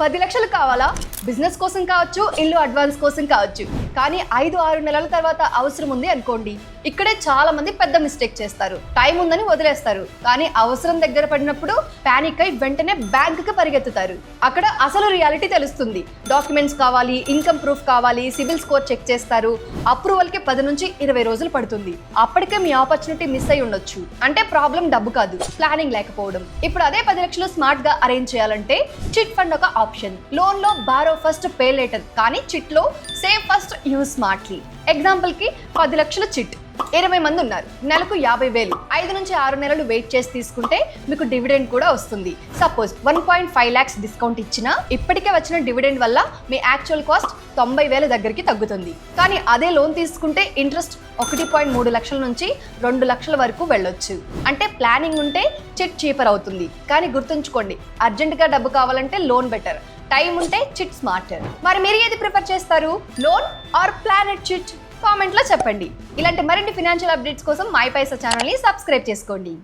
10 లక్షలు కావాలా? బిజినెస్ కోసం కావచ్చు, ఇల్లు అడ్వాన్స్ కోసం కావచ్చు. కానీ 5-6 నెలల తర్వాత అవసరం ఉంది అనుకోండి, ఇక్కడే చాలా మంది పెద్ద మిస్టేక్ చేస్తారు. టైం ఉందని వదిలేస్తారు, కానీ అవసరం దగ్గర పడినప్పుడు పానిక్ అయి వెంటనే బ్యాంకుకి పరిగెత్తుతారు. అక్కడ అసలు రియాలిటీ తెలుస్తుంది. డాక్యుమెంట్స్ కావాలి, ఇన్కమ్ ప్రూఫ్ కావాలి, సిబిల్ స్కోర్ చెక్ చేస్తారు. అప్రూవల్కి 10 నుంచి 20 రోజులు పడుతుంది. అప్పటికే మీ ఆపర్చునిటీ మిస్ అయి ఉండొచ్చు. అంటే ప్రాబ్లం డబ్బు కాదు, ప్లానింగ్ లేకపోవడం. ఇప్పుడు అదే 10 లక్షలు స్మార్ట్ గా అరేంజ్ చేయాలంటే చిట్ ఫండ్ ఒక ఆప్షన్. లోన్ లో బారో ఫస్ట్ పే లేటర్, కానీ చిట్ లో save first use smartly. Example కి 10 లక్షల చిట్, 20 మంది ఉన్నారు, నెలకు 50,000. 5 నుంచి 6 నెలలు వెయిట్ చేసి తీసుకుంటే మీకు డివిడెండ్ కూడా వస్తుంది. సపోజ్ 1.5 lakhs డిస్కౌంట్ ఇచ్చినా ఇప్పటికే వచ్చిన డివిడెండ్ వల్ల మీ యాక్చువల్ కాస్ట్ 90,000 దగ్గరికి తగ్గుతుంది. కానీ అదే లోన్ తీసుకుంటే ఇంట్రెస్ట్ 1.3 లక్షల నుంచి 2 లక్షల వరకు వెళ్ళొచ్చు. అంటే ప్లానింగ్ ఉంటే చిట్ చీపర్ అవుతుంది. కానీ గుర్తుంచుకోండి, అర్జెంటుగా డబ్బు కావాలంటే లోన్ బెటర్, టైం ఉంటే చిట్ స్మార్టర్. మరి మీరు ఏది ప్రిఫర్ చేస్తారు, లోన్ ఆర్ ప్లానెట్ చిట్? కామెంట్లో చెప్పండి. ఇలాంటి మరిన్ని ఫినాన్షియల్ అప్డేట్స్ కోసం మై పైసా ఛానల్ని సబ్స్క్రైబ్ చేసుకోండి.